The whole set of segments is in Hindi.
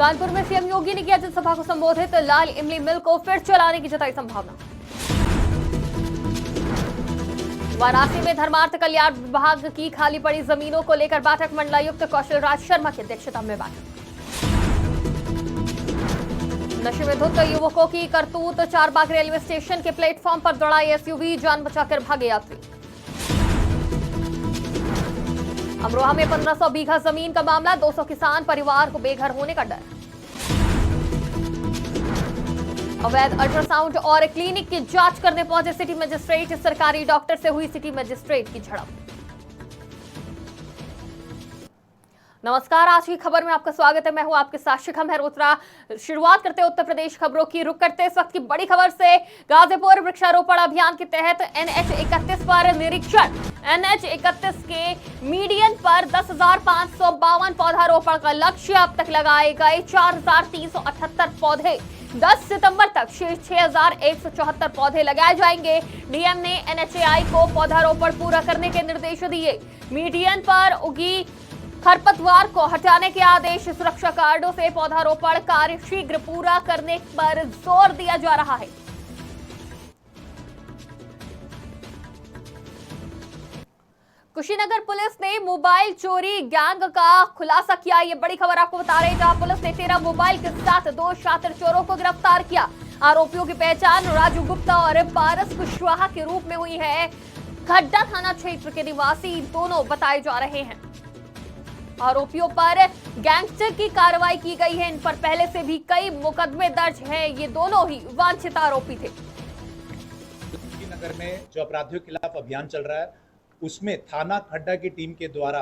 कानपुर में सीएम योगी ने किया जनसभा को संबोधित, लाल इमली मिल को फिर चलाने की जताई संभावना। वाराणसी में धर्मार्थ कल्याण विभाग की खाली पड़ी जमीनों को लेकर बैठक, मंडलायुक्त कौशल राज शर्मा की अध्यक्षता में बैठक। नशे में धुत युवकों की करतूत, चारबाग रेलवे स्टेशन के प्लेटफॉर्म पर दौड़ाई एसयूवी, जान बचाकर भागे यात्री। अमरोहा में 1500 बीघा जमीन का मामला, 200 किसान परिवार को बेघर होने का डर। अवैध अल्ट्रासाउंड और क्लिनिक की जांच करने पहुंचे सिटी मजिस्ट्रेट, सरकारी डॉक्टर से हुई सिटी मजिस्ट्रेट की झड़प। नमस्कार, आज की खबर में आपका स्वागत है। मैं हूं आपके साथ शिखा मेहरोत्रा। शुरुआत करते उत्तर प्रदेश खबरों की, रुक करते इस वक्त की बड़ी खबर से। गाजीपुर वृक्षारोपण अभियान के तहत NH 31 पर निरीक्षण। NH 31 के मीडियन पर 10,552 पौधारोपण का लक्ष्य। अब तक लगाए गए 4,378 पौधे। 10 सितंबर तक शेष 6,174 पौधे लगाए जाएंगे। डीएम ने NHAI को पौधारोपण पूरा करने के निर्देश दिए। मीडियन पर उगी खरपतवार को हटाने के आदेश। सुरक्षा कार्डों से पौधारोपण कार्य शीघ्र पूरा करने पर जोर दिया जा रहा है। कुशीनगर पुलिस ने मोबाइल चोरी गैंग का खुलासा किया। ये बड़ी खबर आपको बता रहे हैं, जहां पुलिस ने 13 मोबाइल के साथ 2 शातिर चोरों को गिरफ्तार किया। आरोपियों की पहचान राजू गुप्ता और पारस कुशवाहा के रूप में हुई है। खड्डा थाना क्षेत्र के निवासी दोनों बताए जा रहे हैं। आरोपियों पर गैंगस्टर की कार्रवाई की गई है। इन पर पहले से भी कई मुकदमे दर्ज हैं। ये दोनों ही वांछित आरोपी थे। नगर में जो अपराधियों के खिलाफ अभियान चल रहा है, उसमें थाना खड्डा की टीम के द्वारा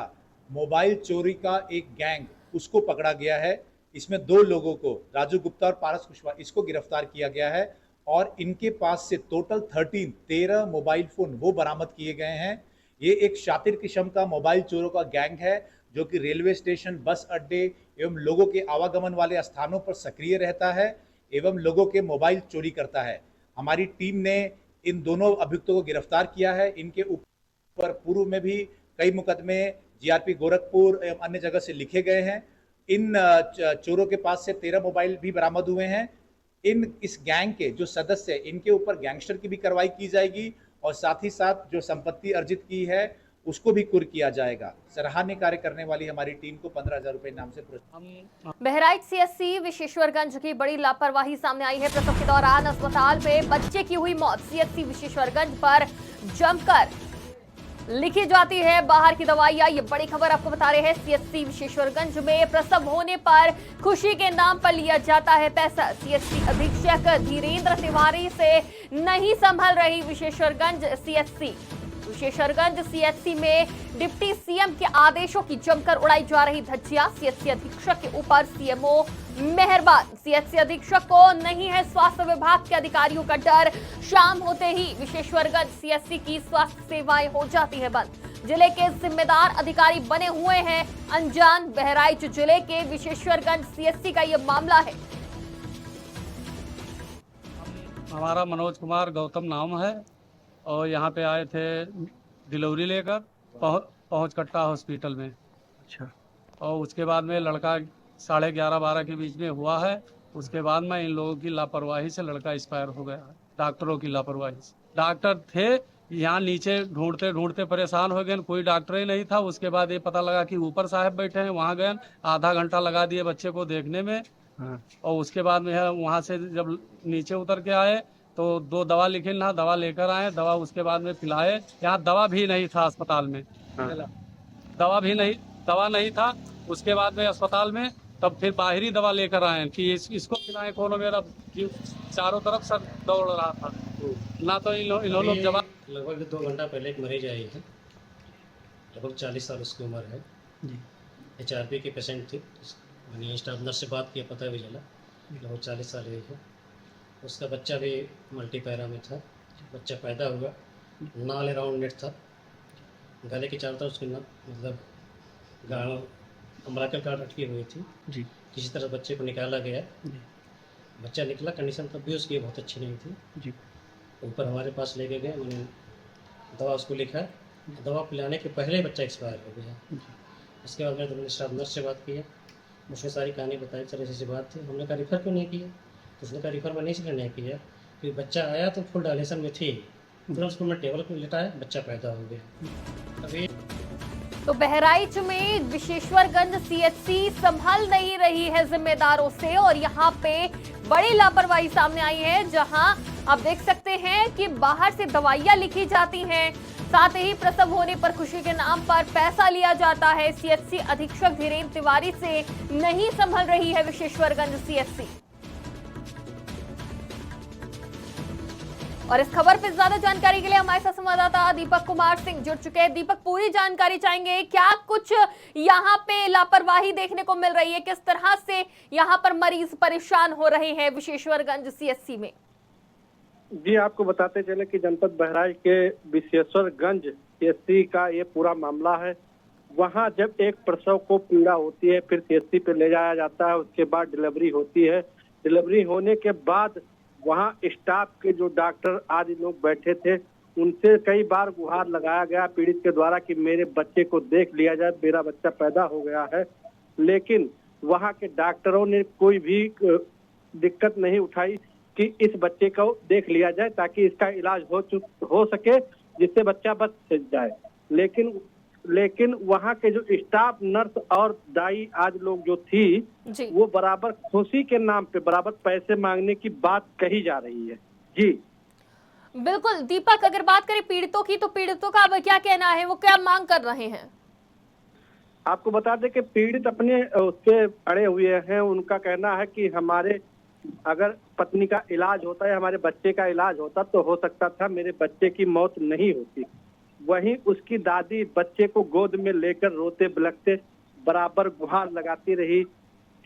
मोबाइल चोरी का एक गैंग उसको पकड़ा गया है। इसमें 2 लोगों को, राजू गुप्ता और पारस कुशवाहा, इसको गिरफ्तार किया गया है और इनके पास से टोटल 13 मोबाइल फोन वो बरामद किए गए हैं। ये एक शातिर किस्म का मोबाइल चोरों का गैंग है जो कि रेलवे स्टेशन, बस अड्डे एवं लोगों के आवागमन वाले स्थानों पर सक्रिय रहता है एवं लोगों के मोबाइल चोरी करता है। हमारी टीम ने इन दोनों अभियुक्तों को गिरफ्तार किया है। इनके ऊपर पूर्व में भी कई मुकदमे जीआरपी गोरखपुर एवं अन्य जगह से लिखे गए हैं। इन चोरों के पास से 13 मोबाइल भी बरामद हुए हैं। इस गैंग के जो सदस्य हैं, इनके ऊपर गैंगस्टर की भी कार्रवाई की जाएगी और साथ ही साथ जो संपत्ति अर्जित की है उसको भी कुर्क किया जाएगा। सराहनीय कार्य करने वाली हमारी टीम को 15,000 रुपए इनाम से पुरस्कार। बहराइच CSC विशेश्वरगंज की बड़ी लापरवाही सामने आई है। प्रसव के दौरान अस्पताल में बच्चे की हुई मौत। CSC विशेश्वरगंज पर जमकर लिखी जाती है बाहर की दवाइयां। ये बड़ी खबर आपको बता रहे हैं। CSC विशेश्वरगंज में प्रसव होने पर खुशी के नाम पर लिया जाता है पैसा। CSC अधीक्षक धीरेन्द्र तिवारी से नहीं संभल रही विशेश्वरगंज CSC। विशेषरगंज CHC में डिप्टी CM के आदेशों की जमकर उड़ाई जा रही धज्जियां। CHC अधीक्षक के ऊपर CMO मेहरबान। CHC अधीक्षक को नहीं है स्वास्थ्य विभाग के अधिकारियों का डर। शाम होते ही विशेषरगंज CHC की स्वास्थ्य सेवाएं हो जाती है बंद। जिले के जिम्मेदार अधिकारी बने हुए हैं अनजान। बहराइच जिले के विशेषरगंज CHC का यह मामला है। हमारा मनोज कुमार गौतम नाम है और यहाँ पे आए थे डिलीवरी लेकर पहुँच कट्टा हॉस्पिटल में। अच्छा। और उसके बाद में लड़का 11:30-12 के बीच में हुआ है। उसके बाद में इन लोगों की लापरवाही से लड़का एक्सपायर हो गया है। डॉक्टरों की लापरवाही से। डॉक्टर थे यहाँ नीचे, ढूंढते ढूंढते परेशान हो गए, कोई डॉक्टर ही नहीं था। उसके बाद ये पता लगा कि ऊपर साहब बैठे हैं, वहाँ गए, आधा घंटा लगा दिए बच्चे को देखने में। और उसके बाद में वहाँ से जब नीचे उतर के आए तो 2 दवा लिखे ना, दवा लेकर आए। दवा उसके बाद में पिलाए। यहाँ दवा भी नहीं था अस्पताल में। दवा नहीं था। उसके बाद में अस्पताल में तब फिर बाहरी दवा लेकर आए कि इसको पिलाएं। कोनो मेरा चारों तरफ सर दौड़ रहा था ना। तो इन लोग जवाब। लगभग 2 घंटा पहले एक मरीज आई है, लगभग 40 साल उसकी उम्र है। HRP के पेशेंट थी। मैंने स्टाफ नर्स से बात किया, पता भी चला लगभग 40 साल एज है। उसका बच्चा भी मल्टीपैरा में था। बच्चा पैदा हुआ, नाल अराउंड नेट था, गले के चारों तरफ उसके मतलब अम्बराकल कार्ड अटकी हुई थी जी। किसी तरह बच्चे को निकाला गया। बच्चा निकला, कंडीशन तब भी उसकी बहुत अच्छी नहीं थी जी। ऊपर हमारे पास लेके गए, मैंने दवा उसको लिखा। दवा पिलाने के पहले बच्चा एक्सपायर हो गया। उसके बाद मैंने स्टाफ नर्स से बात किया, उसने सारी कहानी बताई, सर ऐसी बात थी। हमने कहा रिफ़र क्यों नहीं किया? तो उसने कहा रिफ़र मैंने इसलिए नहीं किया कि बच्चा आया तो फुल डायलेशन में थी, तुरंत उसको मैं टेबल पर लिटाया, बच्चा पैदा हो गया। अभी तो बहराइच में विशेश्वरगंज सीएचसी संभल नहीं रही है जिम्मेदारों से और यहाँ पे बड़ी लापरवाही सामने आई है, जहां आप देख सकते हैं कि बाहर से दवाइयां लिखी जाती हैं, साथ ही प्रसव होने पर खुशी के नाम पर पैसा लिया जाता है। सीएचसी अधीक्षक धीरेन्द्र तिवारी से नहीं संभल रही है विशेश्वरगंज सीएचसी। और इस खबर पर ज्यादा जानकारी के लिए हमारे साथ संवाददाता दीपक कुमार सिंह जुड़ चुके हैं। दीपक, पूरी जानकारी चाहेंगे, क्या कुछ यहाँ पे लापरवाही देखने को मिल रही है, किस तरह से यहाँ पर मरीज परेशान हो रहे हैं विशेश्वरगंज सीएचसी में? जी, आपको बताते चले कि जनपद बहराइच के विशेश्वरगंज सीएचसी का ये पूरा मामला है। वहाँ जब एक प्रसव को पीड़ा होती है, फिर सीएचसी पे ले जाया जाता है, उसके बाद डिलीवरी होती है। डिलीवरी होने के बाद वहाँ स्टाफ के जो डॉक्टर आदि लोग बैठे थे, उनसे कई बार गुहार लगाया गया पीड़ित के द्वारा कि मेरे बच्चे को देख लिया जाए, मेरा बच्चा पैदा हो गया है। लेकिन वहाँ के डॉक्टरों ने कोई भी दिक्कत नहीं उठाई कि इस बच्चे को देख लिया जाए ताकि इसका इलाज हो सके, जिससे बच्चा बच जाए। लेकिन वहाँ के जो स्टाफ, नर्स और दाई आज लोग जो थी, वो बराबर खुशी के नाम पे बराबर पैसे मांगने की बात कही जा रही है। जी बिल्कुल दीपक, अगर बात करें पीड़ितों की, तो पीड़ितों का अब क्या कहना है, वो क्या मांग कर रहे हैं? आपको बता दें कि पीड़ित अपने उससे अड़े हुए हैं। उनका कहना है कि हमारे अगर पत्नी का इलाज होता है, हमारे बच्चे का इलाज होता तो हो सकता था, मेरे बच्चे की मौत नहीं होती। वहीं उसकी दादी बच्चे को गोद में लेकर रोते बिलखते बराबर गुहार लगाती रही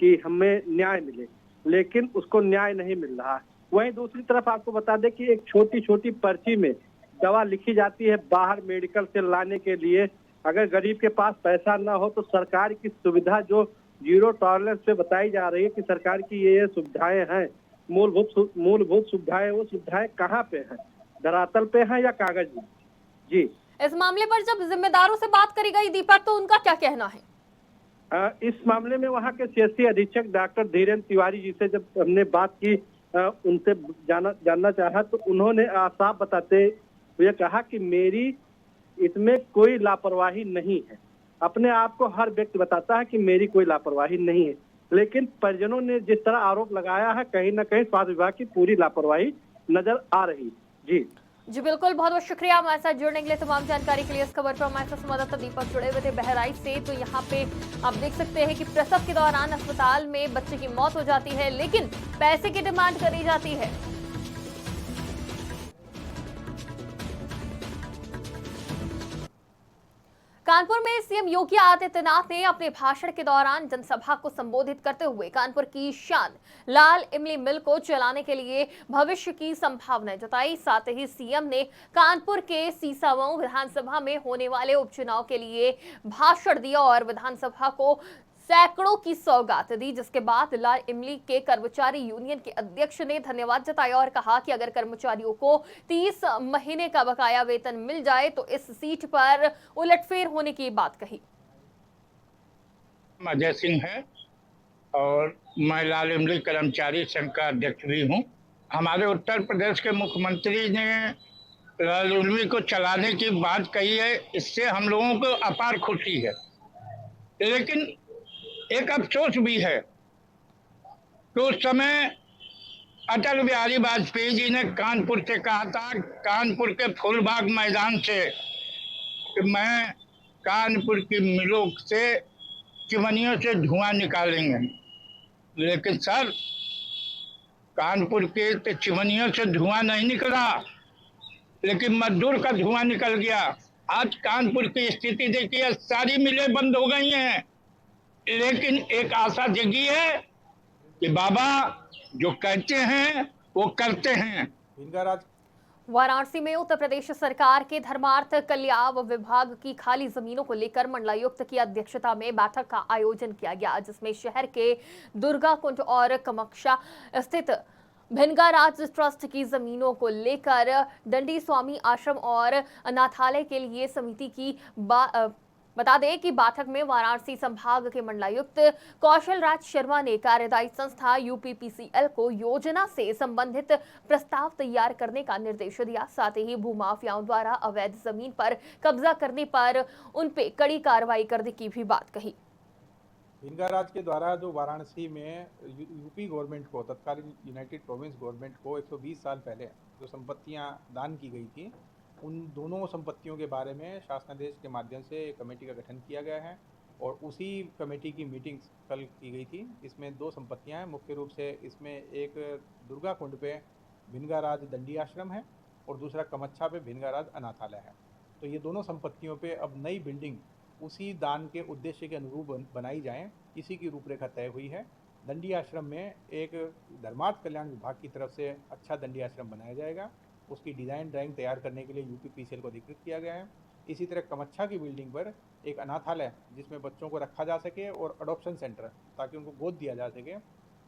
कि हमें न्याय मिले, लेकिन उसको न्याय नहीं मिल रहा। वहीं दूसरी तरफ आपको बता दें कि एक छोटी छोटी पर्ची में दवा लिखी जाती है बाहर मेडिकल से लाने के लिए। अगर गरीब के पास पैसा ना हो तो सरकार की सुविधा जो जीरो टॉलरेंस पे बताई जा रही है कि सरकार की ये सुविधाएं हैं, मूलभूत सुविधाएं, वो सुविधाएं कहाँ पे हैं? धरातल पे हैं या कागज में? जी, इस मामले पर जब जिम्मेदारों से बात करी गई दीपक, तो उनका क्या कहना है? इस मामले में वहाँ के सीएचसी अधीक्षक डॉक्टर धीरेन्द्र तिवारी जी से जब हमने बात की, उनसे जानना चाहा, तो उन्होंने साफ बताते हुए कहा कि मेरी इसमें कोई लापरवाही नहीं है। अपने आप को हर व्यक्ति बताता है कि मेरी कोई लापरवाही नहीं है, लेकिन परिजनों ने जिस तरह आरोप लगाया है, कहीं ना कहीं स्वास्थ्य विभाग की पूरी लापरवाही नजर आ रही। जी बिल्कुल, बहुत बहुत शुक्रिया हमारे साथ जुड़ने के लिए। तमाम जानकारी के लिए इस खबर पर हमारे साथ संवाददाता दीपक जुड़े हुए थे बहराइच से। तो यहाँ पे आप देख सकते हैं कि प्रसव के दौरान अस्पताल में बच्चे की मौत हो जाती है, लेकिन पैसे की डिमांड करी जाती है। कानपुर में सीएम योगी आदित्यनाथ ने अपने भाषण के दौरान जनसभा को संबोधित करते हुए कानपुर की शान लाल इमली मिल को चलाने के लिए भविष्य की संभावनाएं जताई। साथ ही सीएम ने कानपुर के सीसामऊ विधानसभा में होने वाले उपचुनाव के लिए भाषण दिया और विधानसभा को सैकड़ों की सौगात दी, जिसके बाद लाल इमली के कर्मचारी यूनियन के अध्यक्ष ने धन्यवाद जताया और कहा कि अगर कर्मचारियों को 30 महीने का बकाया वेतन मिल जाए तो इस सीट पर उलटफेर होने की बात कही। अजय सिंह है और मैं लाल इमली कर्मचारी संघ का अध्यक्ष भी हूँ। हमारे उत्तर प्रदेश के मुख्यमंत्री ने लाल इमली को चलाने की बात कही है, इससे हम लोगों को अपार खुशी है। लेकिन एक अफसोस भी है कि उस समय अटल बिहारी वाजपेयी जी ने कानपुर से कहा था, कानपुर के फूलबाग मैदान से, कि मैं कानपुर की मिलों से चिमनियों से धुआं निकालेंगे। लेकिन सर, कानपुर के चिमनियों से धुआं नहीं निकला, लेकिन मजदूर का धुआं निकल गया। आज कानपुर की स्थिति देखिए, सारी मिलें बंद हो गई हैं, लेकिन एक आशा जगी है कि बाबा जो कहते हैं वो करते हैं। वाराणसी में उत्तर प्रदेश सरकार के धर्मार्थ कल्याण विभाग की खाली जमीनों को लेकर मंडलायुक्त की अध्यक्षता में बैठक का आयोजन किया गया, जिसमें शहर के दुर्गा कुंड और कमक्षा स्थित भिनगाराज ट्रस्ट की जमीनों को लेकर दंडी स्वामी आश्रम और अनाथालय के लिए समिति की बता दें कि बैठक में वाराणसी संभाग के मंडलायुक्त कौशल राज शर्मा ने कार्यदायी संस्था यूपीपीसीएल को योजना से संबंधित प्रस्ताव तैयार करने का निर्देश दिया। साथ ही भूमाफियाओं द्वारा अवैध जमीन पर कब्जा करने पर उन पे कड़ी कार्रवाई करने की भी बात कही। भिनगा राज के द्वारा जो वाराणसी में यूपी गवर्नमेंट को, तत्कालीन यूनाइटेड प्रोविंस गवर्नमेंट को 120 साल पहले जो संपत्तियां दान की गई थी, उन दोनों संपत्तियों के बारे में शासनादेश के माध्यम से एक कमेटी का गठन किया गया है और उसी कमेटी की मीटिंग कल की गई थी। इसमें 2 संपत्तियां हैं। मुख्य रूप से इसमें एक दुर्गा कुंड पे भिनगा राज दंडी आश्रम है और दूसरा कमच्छा पे भिनगा राज अनाथालय है। तो ये दोनों संपत्तियों पे अब नई बिल्डिंग उसी दान के उद्देश्य के अनुरूप बनाई जाए, इसी की रूपरेखा तय हुई है। दंडी आश्रम में एक धर्मार्थ कल्याण विभाग की तरफ से अच्छा दंडी आश्रम बनाया जाएगा। उसकी डिज़ाइन ड्राइंग तैयार करने के लिए यूपीपीसीएल को अधिकृत किया गया है। इसी तरह कमच्छा की बिल्डिंग पर एक अनाथालय जिसमें बच्चों को रखा जा सके और अडॉप्शन सेंटर ताकि उनको गोद दिया जा सके,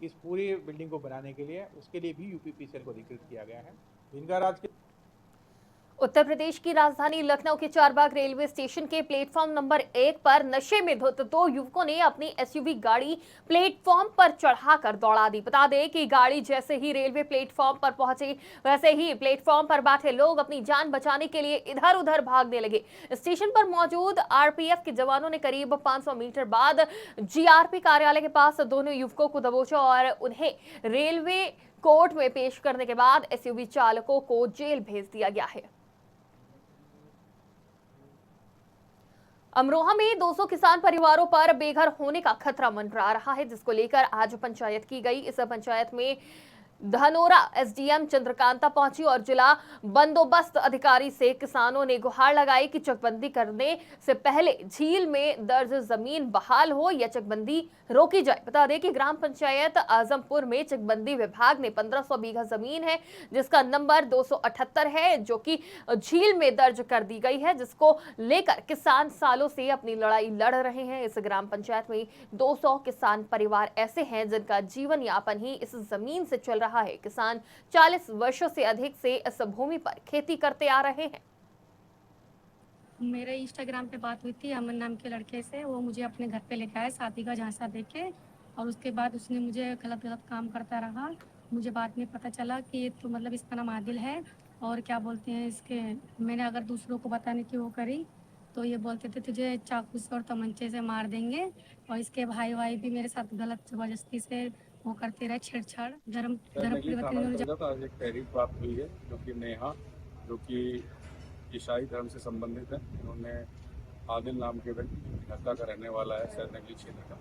इस पूरी बिल्डिंग को बनाने के लिए उसके लिए भी यूपीपीसीएल को अधिकृत किया गया है। भिनगा राज के उत्तर प्रदेश की राजधानी लखनऊ के चारबाग रेलवे स्टेशन के प्लेटफॉर्म नंबर 1 पर नशे में धुत 2 युवकों ने अपनी एसयूवी गाड़ी प्लेटफॉर्म पर चढ़ाकर दौड़ा दी। बता दें कि गाड़ी जैसे ही रेलवे प्लेटफॉर्म पर पहुंची, वैसे ही प्लेटफॉर्म पर बैठे लोग अपनी जान बचाने के लिए इधर उधर भागने लगे। स्टेशन पर मौजूद आरपीएफ के जवानों ने करीब 500 मीटर बाद जीआरपी कार्यालय के पास दोनों युवकों को दबोचा और उन्हें रेलवे कोर्ट में पेश करने के बाद एसयूवी चालकों को जेल भेज दिया गया है। अमरोहा में 200 किसान परिवारों पर बेघर होने का खतरा मंडरा रहा है, जिसको लेकर आज पंचायत की गई। इस पंचायत में धनोरा एसडीएम चंद्रकांता पहुंची और जिला बंदोबस्त अधिकारी से किसानों ने गुहार लगाई कि चकबंदी करने से पहले झील में दर्ज जमीन बहाल हो या चकबंदी रोकी जाए। बता दें कि ग्राम पंचायत आजमपुर में चकबंदी विभाग ने 1500 बीघा जमीन है जिसका नंबर 278 है, जो कि झील में दर्ज कर दी गई है, जिसको लेकर किसान सालों से अपनी लड़ाई लड़ रहे हैं। इस ग्राम पंचायत में 200 किसान परिवार ऐसे हैं जिनका जीवन यापन ही इस जमीन से चल रहा है। किसान 40 वर्षों से अधिक से इस भूमि पर खेती करते आ रहे हैं। मेरे इंस्टाग्राम पे बात हुई थी अमन नाम के लड़के से। वो मुझे अपने घर पे लेके आया शादी का झांसा देके और उसके बाद उसने मुझे गलत गलत काम करता रहा। मुझे बाद में पता चला कि ये तो मतलब इसका नाम आदिल है और क्या बोलते हैं इसके, मैंने अगर दूसरों को बताने की वो करी तो ये बोलते थे तुझे चाकू से और तमंचे से मार देंगे। और इसके भाई भी मेरे साथ गलत जबरदस्ती से वो करते रहे, छेड़छाड़। धर्म आज एक तहरीक प्राप्त हुई है जो कि नेहा, जो कि ईसाई धर्म से संबंधित है। इन्होंने आदिल नाम के व्यक्ति ढाका का रहने वाला है, सैदनगली क्षेत्र का,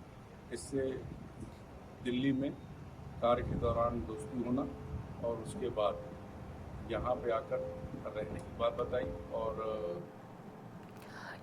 इससे दिल्ली में कार्य के दौरान दोस्ती होना और उसके बाद यहाँ पे आकर रहने की बात बताई। और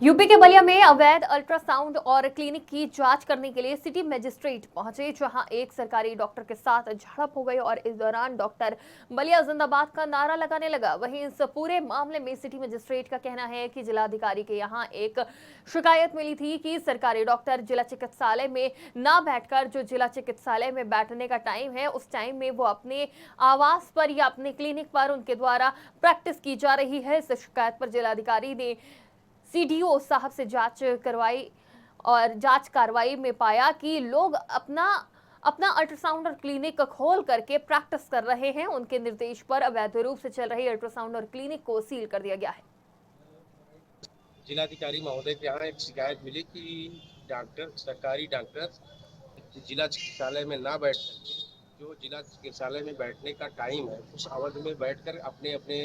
यूपी के बलिया में अवैध अल्ट्रासाउंड और क्लिनिक की जांच करने के लिए सिटी मजिस्ट्रेट पहुंचे, जहां एक सरकारी डॉक्टर के साथ झड़प हो गई और इस दौरान डॉक्टर बलिया जिंदाबाद का नारा लगाने लगा। वहीं इस पूरे मामले में सिटी मजिस्ट्रेट का कहना है कि जिलाधिकारी के यहां एक शिकायत मिली थी कि सरकारी डॉक्टर जिला चिकित्सालय में ना बैठकर जो जिला चिकित्सालय में बैठने का टाइम है उस टाइम में वो अपने आवास पर या अपने क्लिनिक पर उनके द्वारा प्रैक्टिस की जा रही है। इस शिकायत पर जिलाधिकारी ने सीडीओ साहब से जांच करवाई और जांच कार्रवाई में पाया कि लोग अपना अल्ट्रासाउंड और क्लिनिक खोल करके प्रैक्टिस कर रहे हैं। उनके निर्देश पर अवैध रूप से चल रही अल्ट्रासाउंड और क्लिनिक को सील कर दिया गया है। जिलाधिकारी महोदय के यहाँ एक शिकायत मिली कि सरकारी डॉक्टर जिला चिकित्सालय में ना बैठ सके, जो जिला चिकित्सालय में बैठने का टाइम है उस अवधि में बैठकर अपने अपने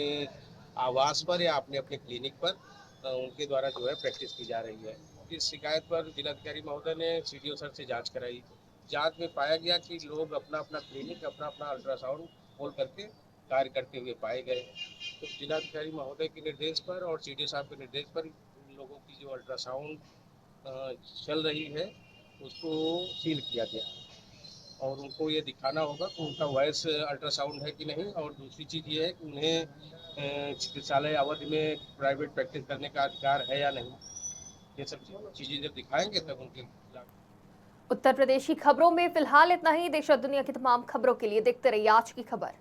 आवास पर या अपने अपने क्लिनिक पर उनके द्वारा जो है प्रैक्टिस की जा रही है। इस शिकायत पर जिलाधिकारी महोदय ने सीडीओ सर से जांच कराई। जांच में पाया गया कि लोग अपना अपना क्लिनिक, अपना अपना अल्ट्रासाउंड खोल करके कार्य करते हुए पाए गए। तो जिलाधिकारी महोदय के निर्देश पर और सीडीओ साहब के निर्देश पर इन लोगों की जो अल्ट्रासाउंड चल रही है उसको सील किया गया और उनको ये दिखाना होगा कि उनका वॉइस अल्ट्रासाउंड है कि नहीं। और दूसरी चीज़ ये है कि उन्हें चिकित्सालय अवधि में प्राइवेट प्रैक्टिस करने का अधिकार है या नहीं। ये सब चीज़ें जब दिखाएंगे तब उनके। उत्तर प्रदेश की खबरों में फिलहाल इतना ही। देश और दुनिया की तमाम खबरों के लिए देखते रहिए आज की खबर।